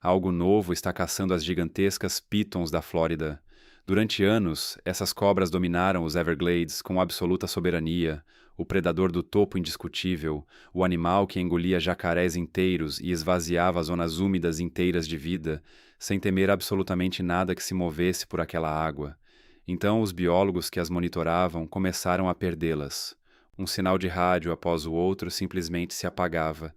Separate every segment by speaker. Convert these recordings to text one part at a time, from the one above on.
Speaker 1: Algo novo está caçando as gigantescas pitons da Flórida. Durante anos, essas cobras dominaram os Everglades com absoluta soberania, o predador do topo indiscutível, o animal que engolia jacarés inteiros e esvaziava zonas úmidas inteiras de vida, sem temer absolutamente nada que se movesse por aquela água. Então os biólogos que as monitoravam começaram a perdê-las. Um sinal de rádio após o outro simplesmente se apagava,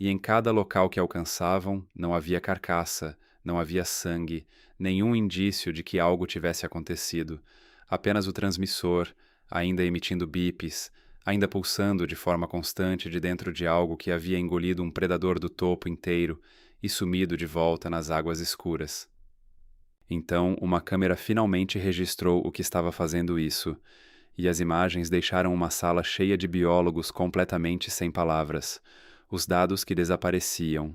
Speaker 1: e em cada local que alcançavam não havia carcaça, não havia sangue, nenhum indício de que algo tivesse acontecido. Apenas o transmissor, ainda emitindo bips, ainda pulsando de forma constante de dentro de algo que havia engolido um predador do topo inteiro e sumido de volta nas águas escuras. Então, uma câmera finalmente registrou o que estava fazendo isso, e as imagens deixaram uma sala cheia de biólogos completamente sem palavras. Os dados que desapareciam.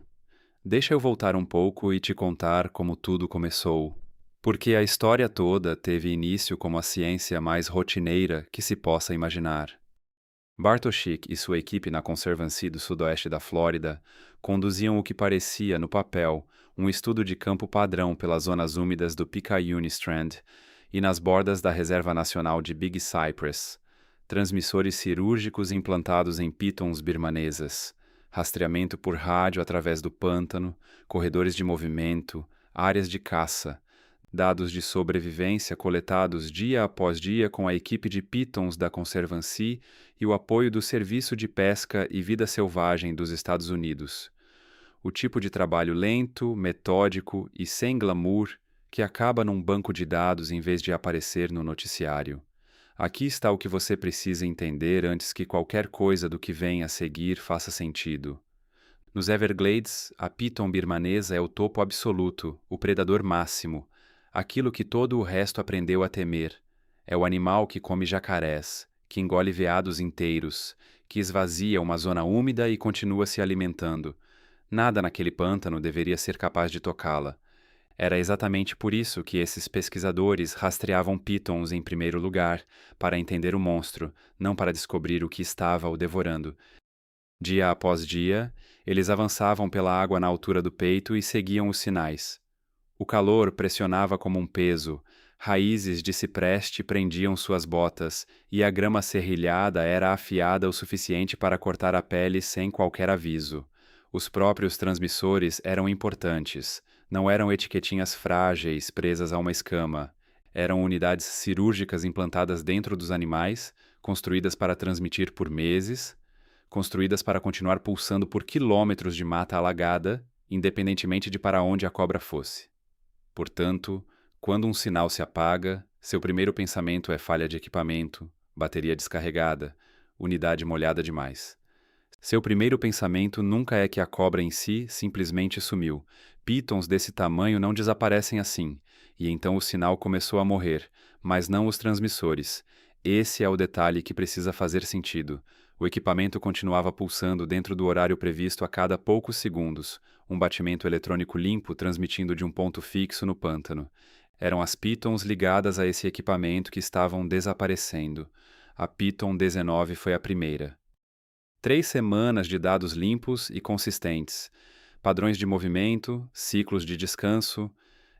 Speaker 1: Deixa eu voltar um pouco e te contar como tudo começou. Porque a história toda teve início como a ciência mais rotineira que se possa imaginar. Bartoshik e sua equipe na Conservancy do sudoeste da Flórida conduziam o que parecia, no papel, um estudo de campo padrão pelas zonas úmidas do Picayune Strand e nas bordas da Reserva Nacional de Big Cypress, transmissores cirúrgicos implantados em pitons birmanesas, rastreamento por rádio através do pântano, corredores de movimento, áreas de caça, dados de sobrevivência coletados dia após dia com a equipe de pitons da Conservancy e o apoio do Serviço de Pesca e Vida Selvagem dos Estados Unidos. O tipo de trabalho lento, metódico e sem glamour que acaba num banco de dados em vez de aparecer no noticiário. Aqui está o que você precisa entender antes que qualquer coisa do que vem a seguir faça sentido. Nos Everglades, a piton birmanesa é o topo absoluto, o predador máximo, aquilo que todo o resto aprendeu a temer. É o animal que come jacarés, que engole veados inteiros, que esvazia uma zona úmida e continua se alimentando. Nada naquele pântano deveria ser capaz de tocá-la. Era exatamente por isso que esses pesquisadores rastreavam pitons em primeiro lugar, para entender o monstro, não para descobrir o que estava o devorando. Dia após dia, eles avançavam pela água na altura do peito e seguiam os sinais. O calor pressionava como um peso, raízes de cipreste prendiam suas botas, e a grama serrilhada era afiada o suficiente para cortar a pele sem qualquer aviso. Os próprios transmissores eram importantes. Não eram etiquetinhas frágeis presas a uma escama. Eram unidades cirúrgicas implantadas dentro dos animais, construídas para transmitir por meses, construídas para continuar pulsando por quilômetros de mata alagada, independentemente de para onde a cobra fosse. Portanto, quando um sinal se apaga, seu primeiro pensamento é falha de equipamento, bateria descarregada, unidade molhada demais. Seu primeiro pensamento nunca é que a cobra em si simplesmente sumiu. Pitons desse tamanho não desaparecem assim, e então o sinal começou a morrer, mas não os transmissores. Esse é o detalhe que precisa fazer sentido. O equipamento continuava pulsando dentro do horário previsto a cada poucos segundos, um batimento eletrônico limpo transmitindo de um ponto fixo no pântano. Eram as pitons ligadas a esse equipamento que estavam desaparecendo. A Piton 19 foi a primeira. 3 semanas de dados limpos e consistentes, padrões de movimento, ciclos de descanso,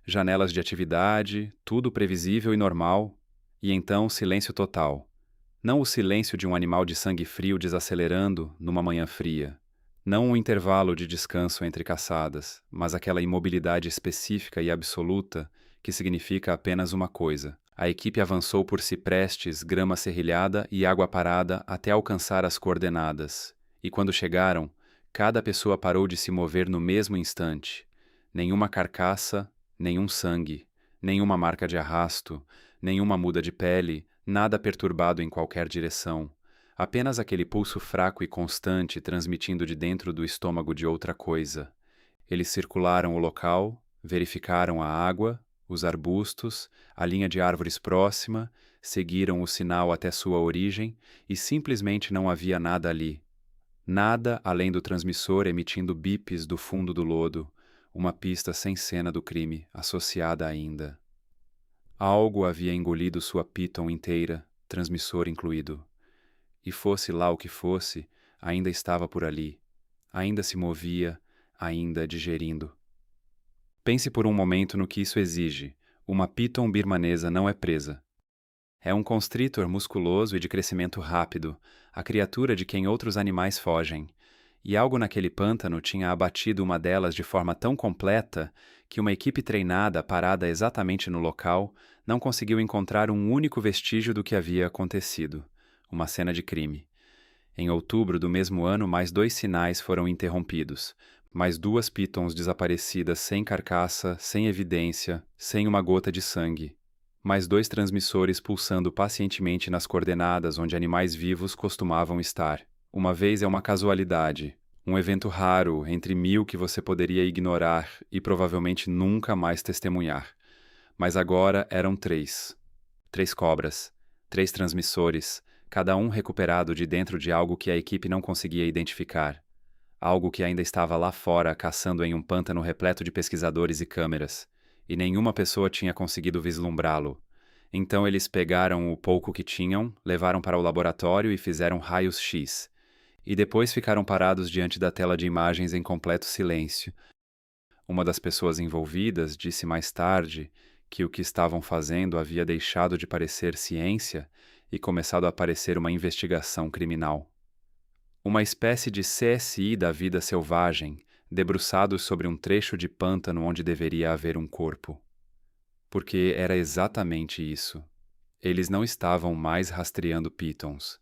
Speaker 1: janelas de atividade, tudo previsível e normal, e então silêncio total. Não o silêncio de um animal de sangue frio desacelerando numa manhã fria. Não um intervalo de descanso entre caçadas, mas aquela imobilidade específica e absoluta que significa apenas uma coisa. A equipe avançou por ciprestes, grama serrilhada e água parada até alcançar as coordenadas. E quando chegaram, cada pessoa parou de se mover no mesmo instante. Nenhuma carcaça, nenhum sangue, nenhuma marca de arrasto, nenhuma muda de pele, nada perturbado em qualquer direção. Apenas aquele pulso fraco e constante transmitindo de dentro do estômago de outra coisa. Eles circularam o local, verificaram a água, os arbustos, a linha de árvores próxima, seguiram o sinal até sua origem e simplesmente não havia nada ali. Nada além do transmissor emitindo bips do fundo do lodo, uma pista sem cena do crime, associada ainda. Algo havia engolido sua piton inteira, transmissor incluído. E fosse lá o que fosse, ainda estava por ali, ainda se movia, ainda digerindo. Pense por um momento no que isso exige. Uma piton birmanesa não é presa. É um constrictor musculoso e de crescimento rápido, a criatura de quem outros animais fogem. E algo naquele pântano tinha abatido uma delas de forma tão completa que uma equipe treinada, parada exatamente no local, não conseguiu encontrar um único vestígio do que havia acontecido. Uma cena de crime. Em outubro do mesmo ano, mais 2 sinais foram interrompidos. Mais 2 pitons desaparecidas sem carcaça, sem evidência, sem uma gota de sangue. Mais 2 transmissores pulsando pacientemente nas coordenadas onde animais vivos costumavam estar. Uma vez é uma casualidade, um evento raro entre 1000 que você poderia ignorar e provavelmente nunca mais testemunhar. Mas agora eram 3. 3 cobras, 3 transmissores, cada um recuperado de dentro de algo que a equipe não conseguia identificar. Algo que ainda estava lá fora caçando em um pântano repleto de pesquisadores e câmeras, e nenhuma pessoa tinha conseguido vislumbrá-lo. Então eles pegaram o pouco que tinham, levaram para o laboratório e fizeram raios-x. E depois ficaram parados diante da tela de imagens em completo silêncio. Uma das pessoas envolvidas disse mais tarde que o que estavam fazendo havia deixado de parecer ciência e começado a parecer uma investigação criminal. Uma espécie de CSI da vida selvagem, debruçados sobre um trecho de pântano onde deveria haver um corpo. Porque era exatamente isso. Eles não estavam mais rastreando pitons.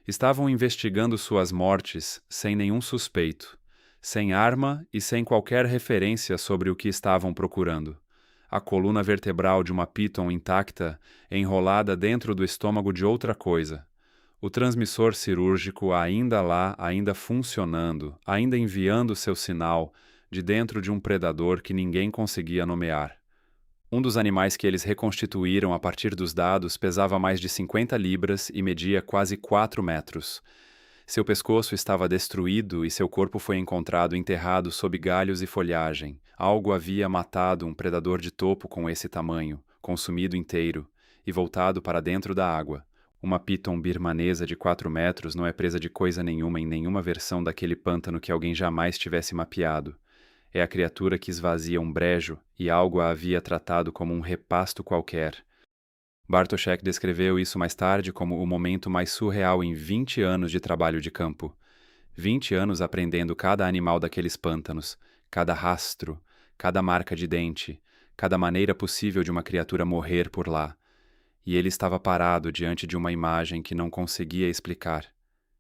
Speaker 1: Estavam investigando suas mortes sem nenhum suspeito, sem arma e sem qualquer referência sobre o que estavam procurando. A coluna vertebral de uma piton intacta, enrolada dentro do estômago de outra coisa. O transmissor cirúrgico ainda lá, ainda funcionando, ainda enviando seu sinal de dentro de um predador que ninguém conseguia nomear. Um dos animais que eles reconstituíram a partir dos dados pesava mais de 50 libras e media quase 4 metros. Seu pescoço estava destruído e seu corpo foi encontrado enterrado sob galhos e folhagem. Algo havia matado um predador de topo com esse tamanho, consumido inteiro, e voltado para dentro da água. Uma piton birmanesa de 4 metros não é presa de coisa nenhuma em nenhuma versão daquele pântano que alguém jamais tivesse mapeado. É a criatura que esvazia um brejo e algo a havia tratado como um repasto qualquer. Bartoszek descreveu isso mais tarde como o momento mais surreal em 20 anos de trabalho de campo. 20 anos aprendendo cada animal daqueles pântanos, cada rastro, cada marca de dente, cada maneira possível de uma criatura morrer por lá. E ele estava parado diante de uma imagem que não conseguia explicar.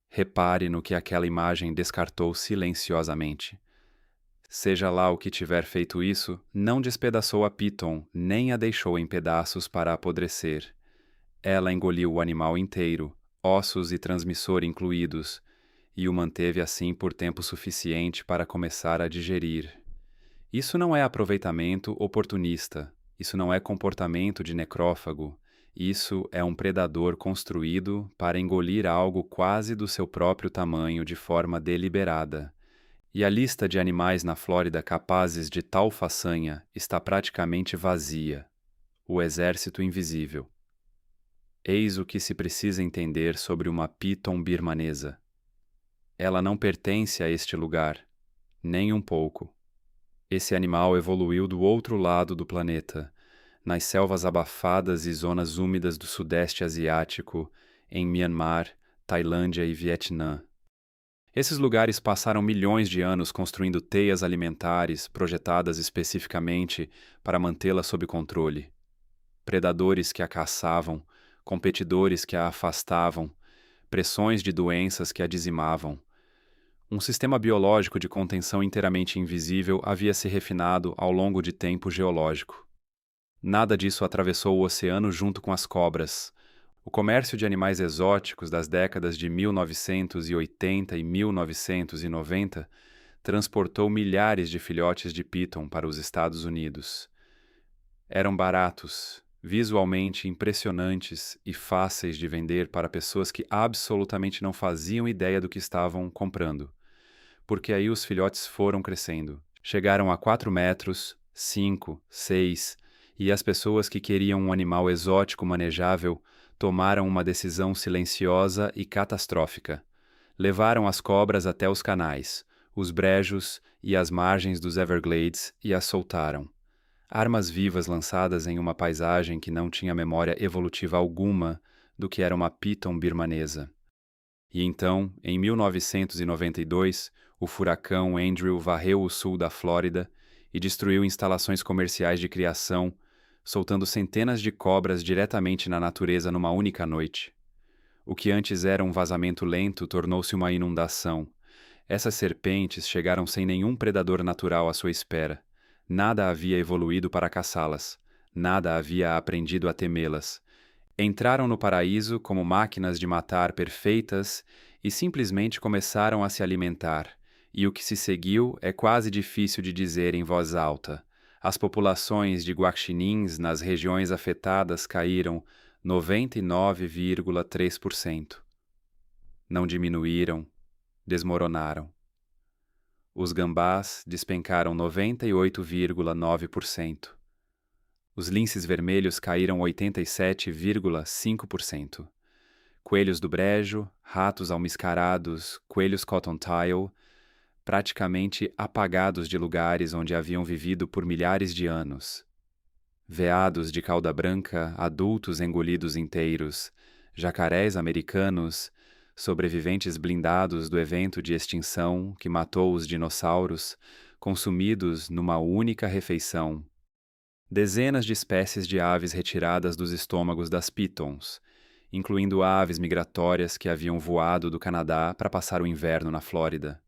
Speaker 1: Repare no que aquela imagem descartou silenciosamente. Seja lá o que tiver feito isso, não despedaçou a piton, nem a deixou em pedaços para apodrecer. Ela engoliu o animal inteiro, ossos e transmissor incluídos, e o manteve assim por tempo suficiente para começar a digerir. Isso não é aproveitamento oportunista, isso não é comportamento de necrófago, isso é um predador construído para engolir algo quase do seu próprio tamanho de forma deliberada. E a lista de animais na Flórida capazes de tal façanha está praticamente vazia. O exército invisível. Eis o que se precisa entender sobre uma piton birmanesa. Ela não pertence a este lugar, nem um pouco. Esse animal evoluiu do outro lado do planeta, nas selvas abafadas e zonas úmidas do Sudeste Asiático, em Myanmar, Tailândia e Vietnã. Esses lugares passaram milhões de anos construindo teias alimentares projetadas especificamente para mantê-la sob controle. Predadores que a caçavam, competidores que a afastavam, pressões de doenças que a dizimavam. Um sistema biológico de contenção inteiramente invisível havia se refinado ao longo de tempo geológico. Nada disso atravessou o oceano junto com as cobras. O comércio de animais exóticos das décadas de 1980 e 1990 transportou milhares de filhotes de piton para os Estados Unidos. Eram baratos, visualmente impressionantes e fáceis de vender para pessoas que absolutamente não faziam ideia do que estavam comprando. Porque aí os filhotes foram crescendo. Chegaram a 4 metros, 5, 6, e as pessoas que queriam um animal exótico manejável tomaram uma decisão silenciosa e catastrófica. Levaram as cobras até os canais. os brejos e as margens dos Everglades e as soltaram. Armas vivas lançadas em uma paisagem que não tinha memória evolutiva alguma do que era uma piton birmanesa. E então, em 1992, o furacão Andrew varreu o sul da Flórida e destruiu instalações comerciais de criação, soltando centenas de cobras diretamente na natureza numa única noite. O que antes era um vazamento lento tornou-se uma inundação. Essas serpentes chegaram sem nenhum predador natural à sua espera. Nada havia evoluído para caçá-las. Nada havia aprendido a temê-las. Entraram no paraíso como máquinas de matar perfeitas e simplesmente começaram a se alimentar. E o que se seguiu é quase difícil de dizer em voz alta. As populações de guaxinins nas regiões afetadas caíram 99,3%. Não diminuíram, desmoronaram. Os gambás despencaram 98,9%. Os linces vermelhos caíram 87,5%. Coelhos do brejo, ratos almiscarados, coelhos cottontail, praticamente apagados de lugares onde haviam vivido por milhares de anos. Veados de cauda branca, adultos engolidos inteiros, jacarés americanos, sobreviventes blindados do evento de extinção que matou os dinossauros, consumidos numa única refeição. Dezenas de espécies de aves retiradas dos estômagos das pitons, incluindo aves migratórias que haviam voado do Canadá para passar o inverno na Flórida.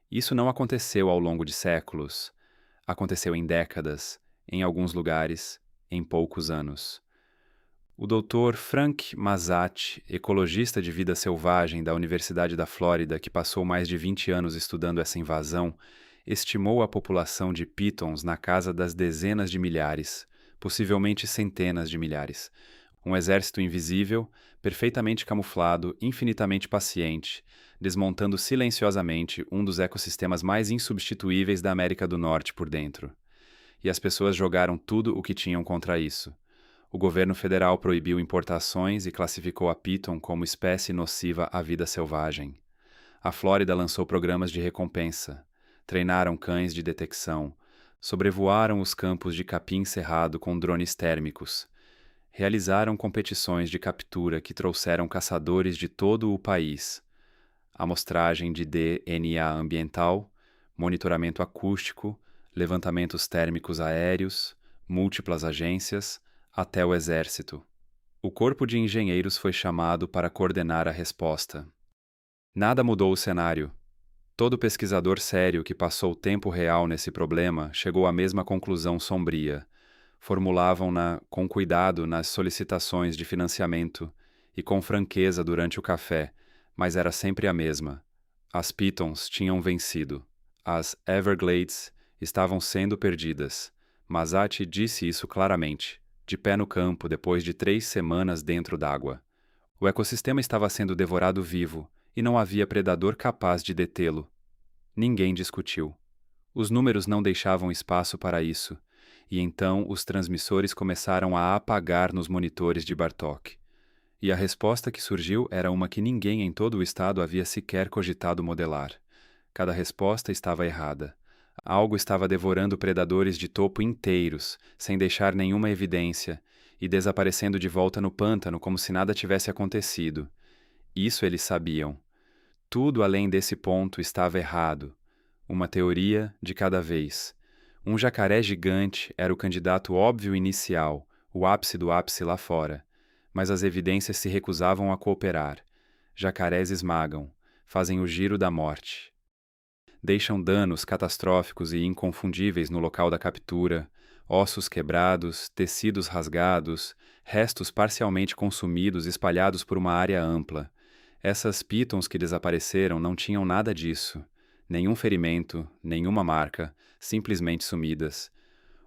Speaker 1: Isso não aconteceu ao longo de séculos. Aconteceu em décadas, em alguns lugares, em poucos anos. O Dr. Frank Mazzatti, ecologista de vida selvagem da Universidade da Flórida, que passou mais de 20 anos estudando essa invasão, estimou a população de pitons na casa das dezenas de milhares, possivelmente centenas de milhares. Um exército invisível, perfeitamente camuflado, infinitamente paciente, desmontando silenciosamente um dos ecossistemas mais insubstituíveis da América do Norte por dentro. E as pessoas jogaram tudo o que tinham contra isso. O governo federal proibiu importações e classificou a piton como espécie nociva à vida selvagem. A Flórida lançou programas de recompensa, treinaram cães de detecção, sobrevoaram os campos de capim cerrado com drones térmicos, realizaram competições de captura que trouxeram caçadores de todo o país, amostragem de DNA ambiental, monitoramento acústico, levantamentos térmicos aéreos, múltiplas agências, até o exército. O corpo de engenheiros foi chamado para coordenar a resposta. Nada mudou o cenário. Todo pesquisador sério que passou tempo real nesse problema chegou à mesma conclusão sombria. Formulavam-na com cuidado nas solicitações de financiamento e com franqueza durante o café, mas era sempre a mesma. As pitons tinham vencido. As Everglades estavam sendo perdidas. Mazzatti disse isso claramente, de pé no campo depois de 3 semanas dentro d'água. O ecossistema estava sendo devorado vivo e não havia predador capaz de detê-lo. Ninguém discutiu. Os números não deixavam espaço para isso, e então os transmissores começaram a apagar nos monitores de Bartok. E a resposta que surgiu era uma que ninguém em todo o estado havia sequer cogitado modelar. Cada resposta estava errada. Algo estava devorando predadores de topo inteiros, sem deixar nenhuma evidência, e desaparecendo de volta no pântano como se nada tivesse acontecido. Isso eles sabiam. Tudo além desse ponto estava errado. Uma teoria de cada vez. Um jacaré gigante era o candidato óbvio inicial, o ápice do ápice lá fora. Mas as evidências se recusavam a cooperar. Jacarés esmagam, fazem o giro da morte. Deixam danos catastróficos e inconfundíveis no local da captura, ossos quebrados, tecidos rasgados, restos parcialmente consumidos espalhados por uma área ampla. Essas pitons que desapareceram não tinham nada disso. Nenhum ferimento, nenhuma marca, simplesmente sumidas.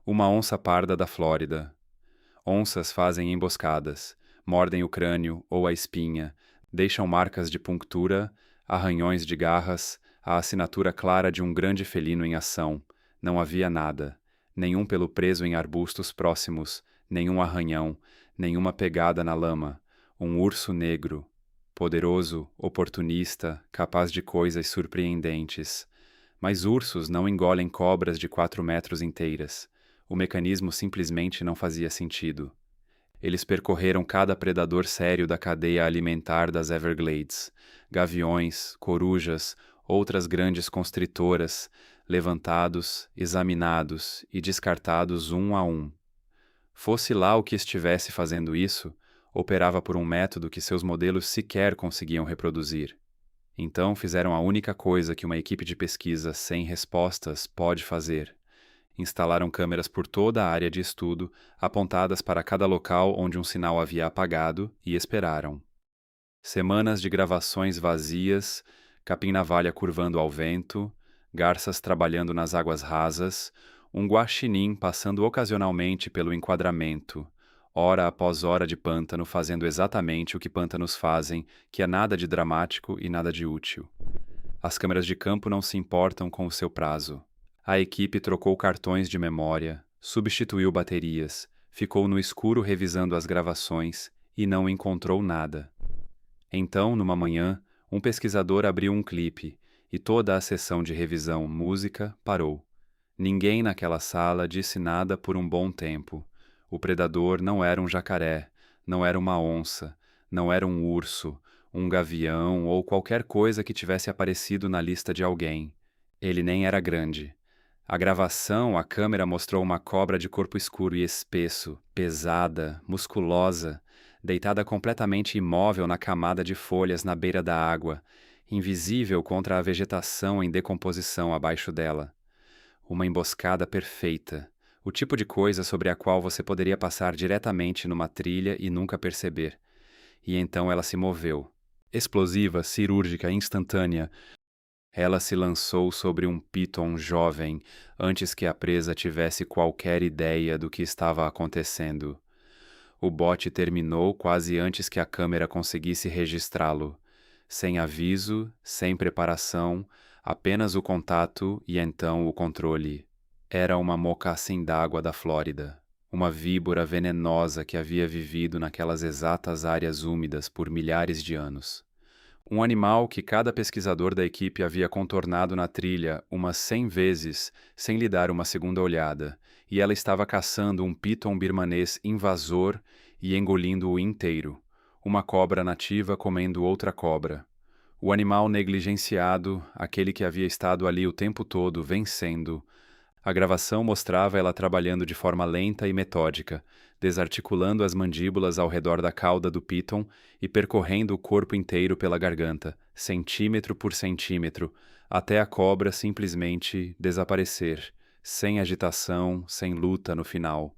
Speaker 1: Uma onça parda da Flórida. Onças fazem emboscadas, mordem o crânio ou a espinha, deixam marcas de punctura, arranhões de garras, a assinatura clara de um grande felino em ação. Não havia nada. Nenhum pelo preso em arbustos próximos, nenhum arranhão, nenhuma pegada na lama. Um urso negro. Poderoso, oportunista, capaz de coisas surpreendentes. Mas ursos não engolem cobras de 4 metros inteiras. O mecanismo simplesmente não fazia sentido. Eles percorreram cada predador sério da cadeia alimentar das Everglades: gaviões, corujas, outras grandes constritoras, levantados, examinados e descartados um a um. Fosse lá o que estivesse fazendo isso, operava por um método que seus modelos sequer conseguiam reproduzir. Então fizeram a única coisa que uma equipe de pesquisa sem respostas pode fazer: instalaram câmeras por toda a área de estudo, apontadas para cada local onde um sinal havia apagado, e esperaram. Semanas de gravações vazias, capim-navalha curvando ao vento, garças trabalhando nas águas rasas, um guaxinim passando ocasionalmente pelo enquadramento, hora após hora de pântano fazendo exatamente o que pântanos fazem, que é nada de dramático e nada de útil. As câmeras de campo não se importam com o seu prazo. A equipe trocou cartões de memória, substituiu baterias, ficou no escuro revisando as gravações e não encontrou nada. Então, numa manhã, um pesquisador abriu um clipe e toda a sessão de revisão música parou. Ninguém naquela sala disse nada por um bom tempo. O predador não era um jacaré, não era uma onça, não era um urso, um gavião ou qualquer coisa que tivesse aparecido na lista de alguém. Ele nem era grande. A gravação, a câmera mostrou uma cobra de corpo escuro e espesso, pesada, musculosa, deitada completamente imóvel na camada de folhas na beira da água, invisível contra a vegetação em decomposição abaixo dela. Uma emboscada perfeita, o tipo de coisa sobre a qual você poderia passar diretamente numa trilha e nunca perceber. E então ela se moveu. Explosiva, cirúrgica, instantânea. Ela se lançou sobre um piton jovem antes que a presa tivesse qualquer ideia do que estava acontecendo. O bote terminou quase antes que a câmera conseguisse registrá-lo. Sem aviso, sem preparação, apenas o contato e então o controle. Era uma mocassim d'água da Flórida, uma víbora venenosa que havia vivido naquelas exatas áreas úmidas por milhares de anos. Um animal que cada pesquisador da equipe havia contornado na trilha umas 100 vezes sem lhe dar uma segunda olhada, e ela estava caçando um piton birmanês invasor e engolindo-o inteiro, uma cobra nativa comendo outra cobra. O animal negligenciado, aquele que havia estado ali o tempo todo, vencendo. A gravação mostrava ela trabalhando de forma lenta e metódica, desarticulando as mandíbulas ao redor da cauda do piton e percorrendo o corpo inteiro pela garganta, centímetro por centímetro, até a cobra simplesmente desaparecer, sem agitação, sem luta no final.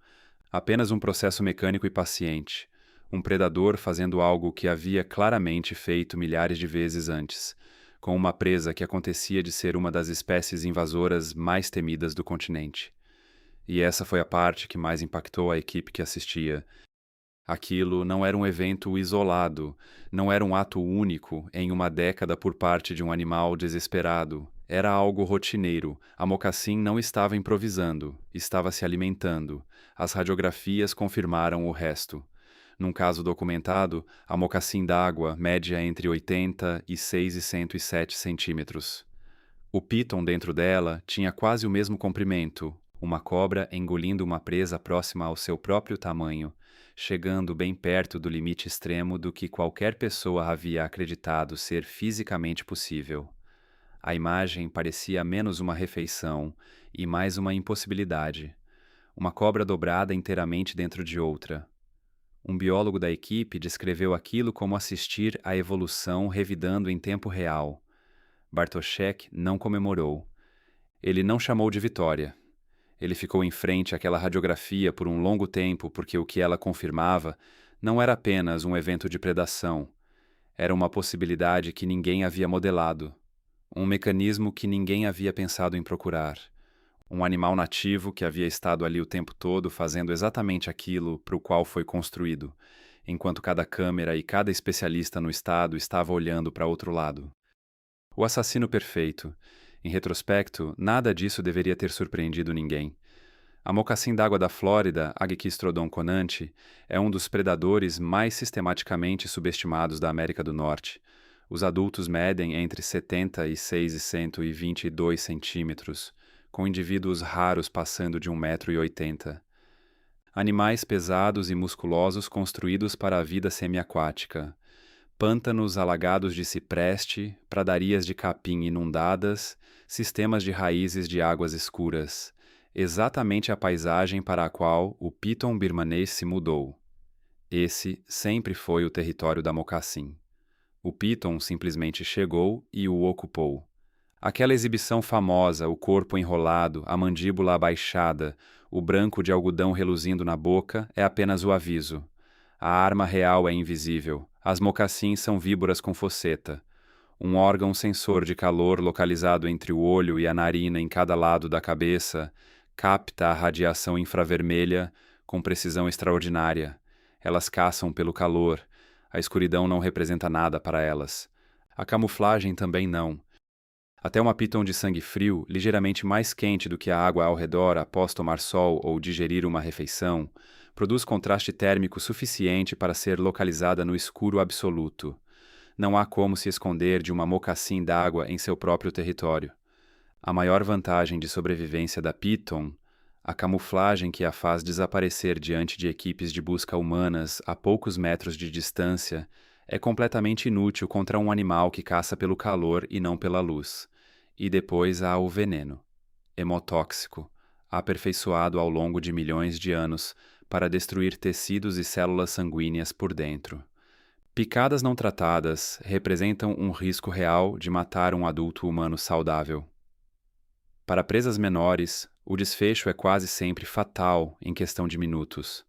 Speaker 1: Apenas um processo mecânico e paciente. Um predador fazendo algo que havia claramente feito milhares de vezes antes, com uma presa que acontecia de ser uma das espécies invasoras mais temidas do continente. E essa foi a parte que mais impactou a equipe que assistia. Aquilo não era um evento isolado, não era um ato único em uma década por parte de um animal desesperado. Era algo rotineiro. A mocassim não estava improvisando, estava se alimentando. As radiografias confirmaram o resto. Num caso documentado, a mocassim d'água média entre 86 e 107 centímetros. O piton dentro dela tinha quase o mesmo comprimento, uma cobra engolindo uma presa próxima ao seu próprio tamanho, chegando bem perto do limite extremo do que qualquer pessoa havia acreditado ser fisicamente possível. A imagem parecia menos uma refeição e mais uma impossibilidade. Uma cobra dobrada inteiramente dentro de outra. Um biólogo da equipe descreveu aquilo como assistir à evolução revidando em tempo real. Bartoszek não comemorou. Ele não chamou de vitória. Ele ficou em frente àquela radiografia por um longo tempo porque o que ela confirmava não era apenas um evento de predação. Era uma possibilidade que ninguém havia modelado. Um mecanismo que ninguém havia pensado em procurar. Um animal nativo que havia estado ali o tempo todo fazendo exatamente aquilo para o qual foi construído, enquanto cada câmera e cada especialista no estado estava olhando para outro lado. O assassino perfeito. Em retrospecto, nada disso deveria ter surpreendido ninguém. A mocassim d'água da Flórida, Agkistrodon conante, é um dos predadores mais sistematicamente subestimados da América do Norte. Os adultos medem entre 76 e 122 centímetros, com indivíduos raros passando de 1,80 m. Animais pesados e musculosos construídos para a vida semiaquática. Pântanos alagados de cipreste, pradarias de capim inundadas, sistemas de raízes de águas escuras. Exatamente a paisagem para a qual o piton birmanês se mudou. Esse sempre foi o território da mocassim. O piton simplesmente chegou e o ocupou. Aquela exibição famosa, o corpo enrolado, a mandíbula abaixada, o branco de algodão reluzindo na boca, é apenas o aviso. A arma real é invisível. As mocassins são víboras com fosseta. Um órgão sensor de calor localizado entre o olho e a narina em cada lado da cabeça capta a radiação infravermelha com precisão extraordinária. Elas caçam pelo calor. A escuridão não representa nada para elas. A camuflagem também não. Até uma piton de sangue frio, ligeiramente mais quente do que a água ao redor após tomar sol ou digerir uma refeição, produz contraste térmico suficiente para ser localizada no escuro absoluto. Não há como se esconder de uma mocassim d'água em seu próprio território. A maior vantagem de sobrevivência da piton, a camuflagem que a faz desaparecer diante de equipes de busca humanas a poucos metros de distância, é completamente inútil contra um animal que caça pelo calor e não pela luz. E depois há o veneno, hemotóxico, aperfeiçoado ao longo de milhões de anos para destruir tecidos e células sanguíneas por dentro. Picadas não tratadas representam um risco real de matar um adulto humano saudável. Para presas menores, o desfecho é quase sempre fatal em questão de minutos.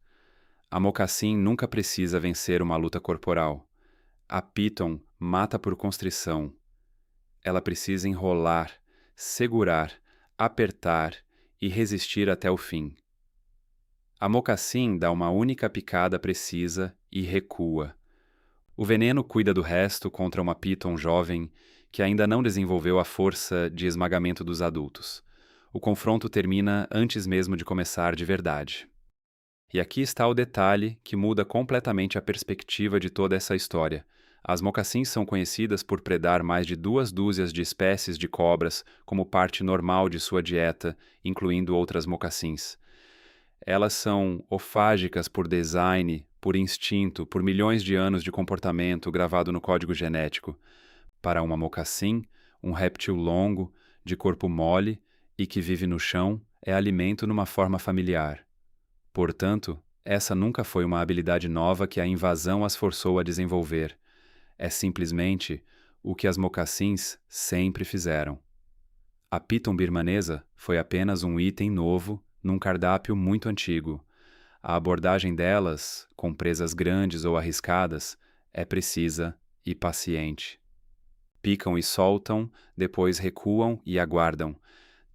Speaker 1: A mocassim nunca precisa vencer uma luta corporal. A piton mata por constrição. Ela precisa enrolar, segurar, apertar e resistir até o fim. A mocassim dá uma única picada precisa e recua. O veneno cuida do resto contra uma piton jovem que ainda não desenvolveu a força de esmagamento dos adultos. O confronto termina antes mesmo de começar de verdade. E aqui está o detalhe que muda completamente a perspectiva de toda essa história. As mocassins são conhecidas por predar mais de 2 dúzias de espécies de cobras como parte normal de sua dieta, incluindo outras mocassins. Elas são ofágicas por design, por instinto, por milhões de anos de comportamento gravado no código genético. Para uma mocassim, um réptil longo, de corpo mole e que vive no chão, é alimento numa forma familiar. Portanto, essa nunca foi uma habilidade nova que a invasão as forçou a desenvolver. É simplesmente o que as mocassins sempre fizeram. A piton birmanesa foi apenas um item novo num cardápio muito antigo. A abordagem delas, com presas grandes ou arriscadas, é precisa e paciente. Picam e soltam, depois recuam e aguardam.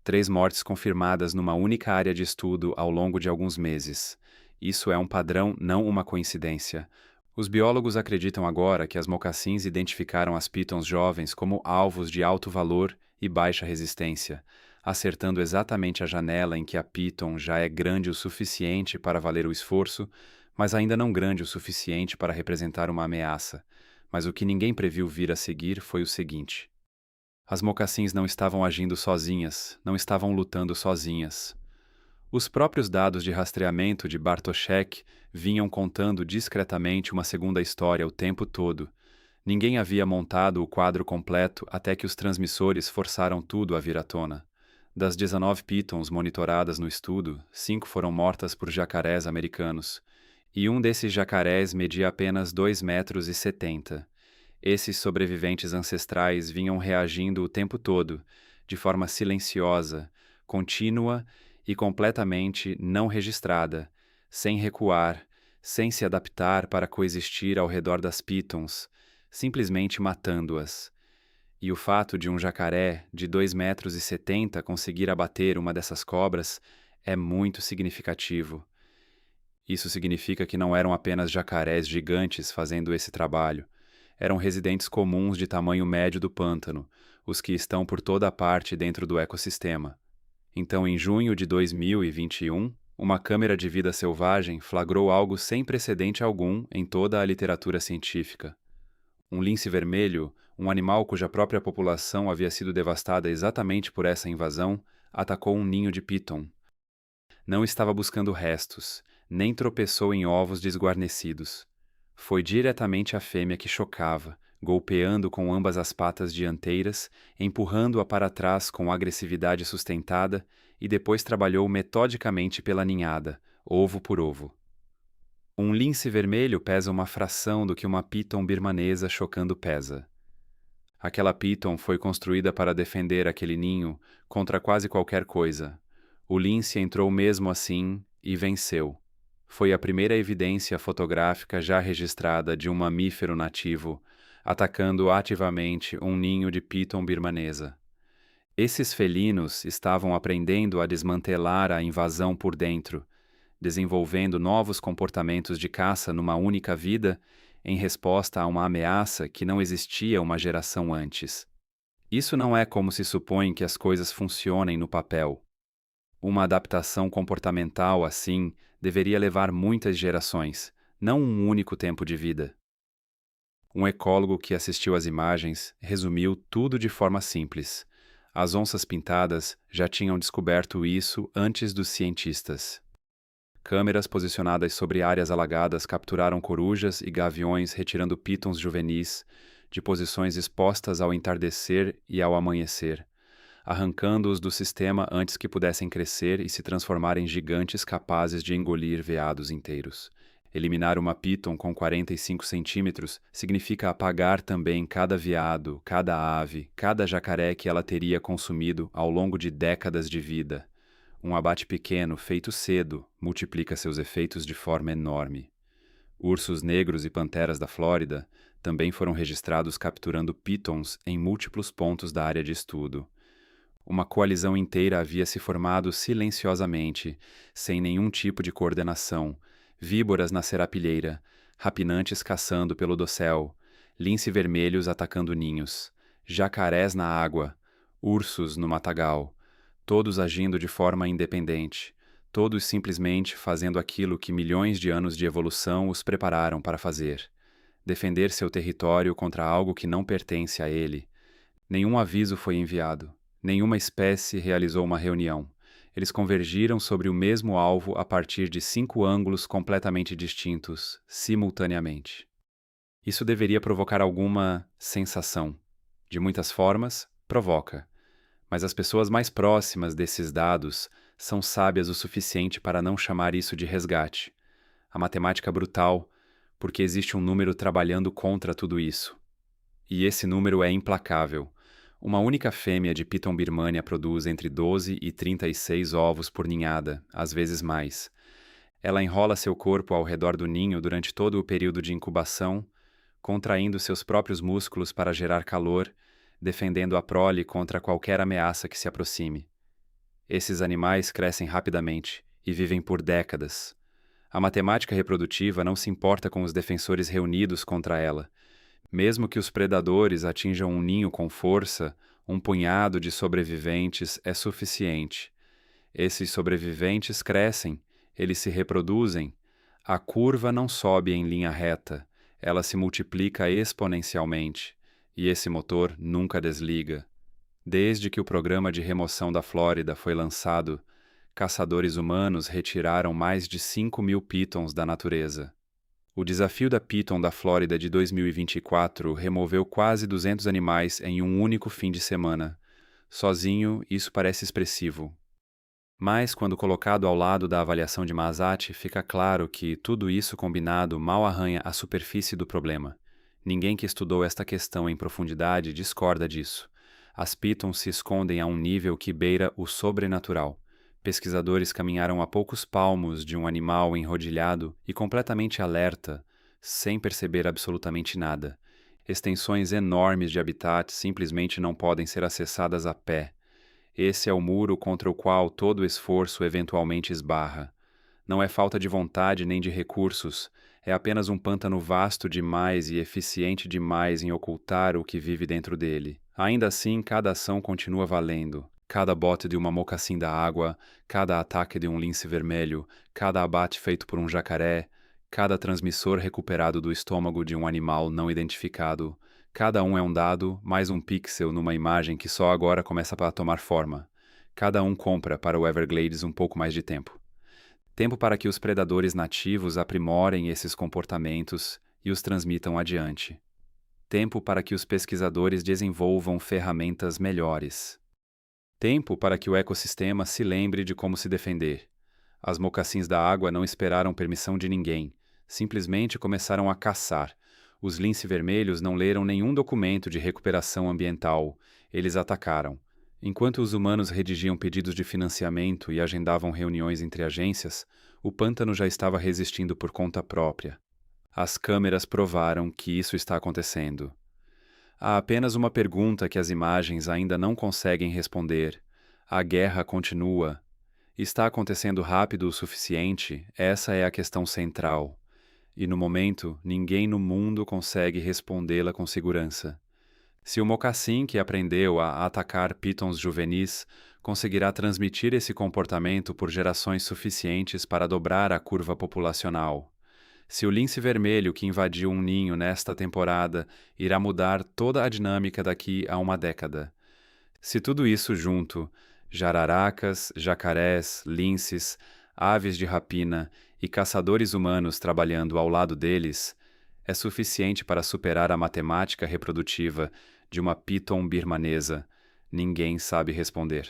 Speaker 1: 3 mortes confirmadas numa única área de estudo ao longo de alguns meses. Isso é um padrão, não uma coincidência. Os biólogos acreditam agora que as mocassins identificaram as pitons jovens como alvos de alto valor e baixa resistência, acertando exatamente a janela em que a piton já é grande o suficiente para valer o esforço, mas ainda não grande o suficiente para representar uma ameaça. Mas o que ninguém previu vir a seguir foi o seguinte: as mocassins não estavam agindo sozinhas, não estavam lutando sozinhas. Os próprios dados de rastreamento de Bartoszek vinham contando discretamente uma segunda história o tempo todo. Ninguém havia montado o quadro completo até que os transmissores forçaram tudo a vir à tona. Das 19 pitons monitoradas no estudo, 5 foram mortas por jacarés americanos, e um desses jacarés media apenas 2,70 m. Esses sobreviventes ancestrais vinham reagindo o tempo todo, de forma silenciosa, contínua e completamente não registrada, sem recuar, sem se adaptar para coexistir ao redor das pitons, simplesmente matando-as. E o fato de um jacaré de 2,70 m conseguir abater uma dessas cobras é muito significativo. Isso significa que não eram apenas jacarés gigantes fazendo esse trabalho. Eram residentes comuns de tamanho médio do pântano, os que estão por toda a parte dentro do ecossistema. Então, em junho de 2021, uma câmera de vida selvagem flagrou algo sem precedente algum em toda a literatura científica. Um lince vermelho, Um animal cuja própria população havia sido devastada exatamente por essa invasão atacou um ninho de piton. Não estava buscando restos, nem tropeçou em ovos desguarnecidos. Foi diretamente a fêmea que chocava, golpeando com ambas as patas dianteiras, empurrando-a para trás com agressividade sustentada e depois trabalhou metodicamente pela ninhada, ovo por ovo. Um lince vermelho pesa uma fração do que uma piton birmanesa chocando pesa. Aquela piton foi construída para defender aquele ninho contra quase qualquer coisa. O lince entrou mesmo assim e venceu. Foi a primeira evidência fotográfica já registrada de um mamífero nativo atacando ativamente um ninho de piton birmanesa. Esses felinos estavam aprendendo a desmantelar a invasão por dentro, desenvolvendo novos comportamentos de caça numa única vida em resposta a uma ameaça que não existia uma geração antes. Isso não é como se supõe que as coisas funcionem no papel. Uma adaptação comportamental assim deveria levar muitas gerações, não um único tempo de vida. Um ecólogo que assistiu às imagens resumiu tudo de forma simples. As onças pintadas já tinham descoberto isso antes dos cientistas. Câmeras posicionadas sobre áreas alagadas capturaram corujas e gaviões retirando pitons juvenis de posições expostas ao entardecer e ao amanhecer, arrancando-os do sistema antes que pudessem crescer e se transformar em gigantes capazes de engolir veados inteiros. Eliminar uma piton com 45 centímetros significa apagar também cada veado, cada ave, cada jacaré que ela teria consumido ao longo de décadas de vida. Um abate pequeno, feito cedo, multiplica seus efeitos de forma enorme. Ursos negros e panteras da Flórida também foram registrados capturando pitons em múltiplos pontos da área de estudo. Uma coalizão inteira havia se formado silenciosamente, sem nenhum tipo de coordenação, víboras na serapilheira, rapinantes caçando pelo dossel, lince vermelhos atacando ninhos, jacarés na água, ursos no matagal, todos agindo de forma independente, todos simplesmente fazendo aquilo que milhões de anos de evolução os prepararam para fazer: defender seu território contra algo que não pertence a ele. Nenhum aviso foi enviado, nenhuma espécie realizou uma reunião. Eles convergiram sobre o mesmo alvo a partir de 5 ângulos completamente distintos, simultaneamente. Isso deveria provocar alguma sensação. De muitas formas, provoca. Mas as pessoas mais próximas desses dados são sábias o suficiente para não chamar isso de resgate. A matemática brutal, porque existe um número trabalhando contra tudo isso. E esse número é implacável. Uma única fêmea de piton birmania produz entre 12 e 36 ovos por ninhada, às vezes mais. Ela enrola seu corpo ao redor do ninho durante todo o período de incubação, contraindo seus próprios músculos para gerar calor, defendendo a prole contra qualquer ameaça que se aproxime. Esses animais crescem rapidamente e vivem por décadas. A matemática reprodutiva não se importa com os defensores reunidos contra ela. Mesmo que os predadores atinjam um ninho com força, um punhado de sobreviventes é suficiente. Esses sobreviventes crescem, eles se reproduzem. A curva não sobe em linha reta, ela se multiplica exponencialmente, e esse motor nunca desliga. Desde que o programa de remoção da Flórida foi lançado, caçadores humanos retiraram mais de 5.000 pitons da natureza. O desafio da Piton da Flórida de 2024 removeu quase 200 animais em um único fim de semana. Sozinho, isso parece expressivo. Mas, quando colocado ao lado da avaliação de Mazzacchi, fica claro que tudo isso combinado mal arranha a superfície do problema. Ninguém que estudou esta questão em profundidade discorda disso. As pitons se escondem a um nível que beira o sobrenatural. Pesquisadores caminharam a poucos palmos de um animal enrodilhado e completamente alerta, sem perceber absolutamente nada. Extensões enormes de habitat simplesmente não podem ser acessadas a pé. Esse é o muro contra o qual todo esforço eventualmente esbarra. Não é falta de vontade nem de recursos, é apenas um pântano vasto demais e eficiente demais em ocultar o que vive dentro dele. Ainda assim, cada ação continua valendo. Cada bote de uma mocassim da água, cada ataque de um lince vermelho, cada abate feito por um jacaré, cada transmissor recuperado do estômago de um animal não identificado, Cada um é um dado, mais um pixel numa imagem que só agora começa a tomar forma. Cada um compra para o Everglades um pouco mais de tempo. Tempo para que os predadores nativos aprimorem esses comportamentos e os transmitam adiante. Tempo para que os pesquisadores desenvolvam ferramentas melhores. Tempo para que o ecossistema se lembre de como se defender. As mocassins da água não esperaram permissão de ninguém, simplesmente começaram a caçar. Os lince vermelhos não leram nenhum documento de recuperação ambiental, eles atacaram. Enquanto os humanos redigiam pedidos de financiamento e agendavam reuniões entre agências, o pântano já estava resistindo por conta própria. As câmeras provaram que isso está acontecendo. Há apenas uma pergunta que as imagens ainda não conseguem responder. A guerra continua. Está acontecendo rápido o suficiente? Essa é a questão central. E no momento, ninguém no mundo consegue respondê-la com segurança. Se o mocassim que aprendeu a atacar pitons juvenis conseguirá transmitir esse comportamento por gerações suficientes para dobrar a curva populacional. Se o lince vermelho que invadiu um ninho nesta temporada irá mudar toda a dinâmica daqui a uma década. Se tudo isso junto, jararacas, jacarés, linces, aves de rapina e caçadores humanos trabalhando ao lado deles, é suficiente para superar a matemática reprodutiva de uma piton birmanesa, ninguém sabe responder.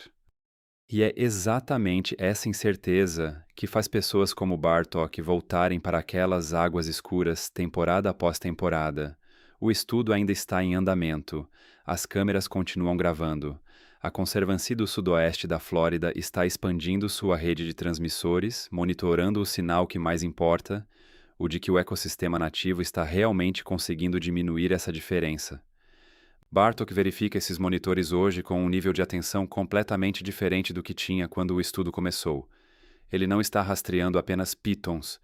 Speaker 1: E é exatamente essa incerteza que faz pessoas como Bartók voltarem para aquelas águas escuras temporada após temporada. O estudo ainda está em andamento. As câmeras continuam gravando. A Conservancy do Sudoeste da Flórida está expandindo sua rede de transmissores, monitorando o sinal que mais importa, o de que o ecossistema nativo está realmente conseguindo diminuir essa diferença. Bartók verifica esses monitores hoje com um nível de atenção completamente diferente do que tinha quando o estudo começou. Ele não está rastreando apenas pitons,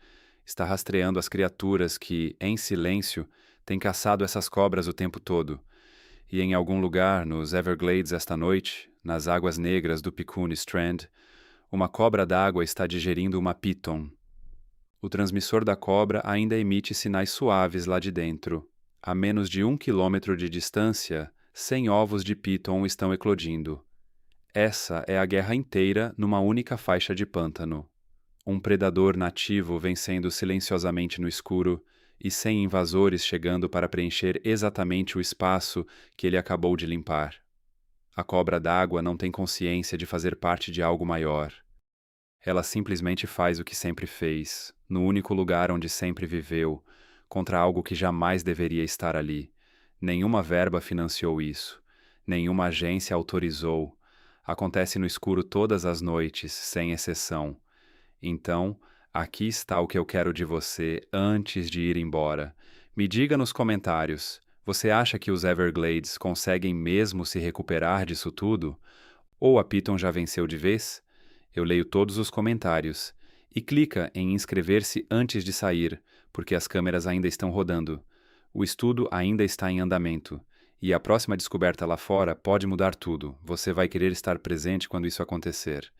Speaker 1: está rastreando as criaturas que, em silêncio, têm caçado essas cobras o tempo todo. E em algum lugar nos Everglades esta noite, nas águas negras do Picoon Strand, uma cobra d'água está digerindo uma piton. O transmissor da cobra ainda emite sinais suaves lá de dentro. A menos de 1 quilômetro de distância, 100 ovos de piton estão eclodindo. Essa é a guerra inteira numa única faixa de pântano. Um predador nativo vencendo silenciosamente no escuro e sem invasores chegando para preencher exatamente o espaço que ele acabou de limpar. A cobra d'água não tem consciência de fazer parte de algo maior. Ela simplesmente faz o que sempre fez, no único lugar onde sempre viveu, contra algo que jamais deveria estar ali. Nenhuma verba financiou isso. Nenhuma agência autorizou. Acontece no escuro todas as noites, sem exceção. Então, aqui está o que eu quero de você antes de ir embora. Me diga nos comentários, você acha que os Everglades conseguem mesmo se recuperar disso tudo? Ou a Piton já venceu de vez? Eu leio todos os comentários. E clica em inscrever-se antes de sair, porque as câmeras ainda estão rodando. O estudo ainda está em andamento. E a próxima descoberta lá fora pode mudar tudo. Você vai querer estar presente quando isso acontecer.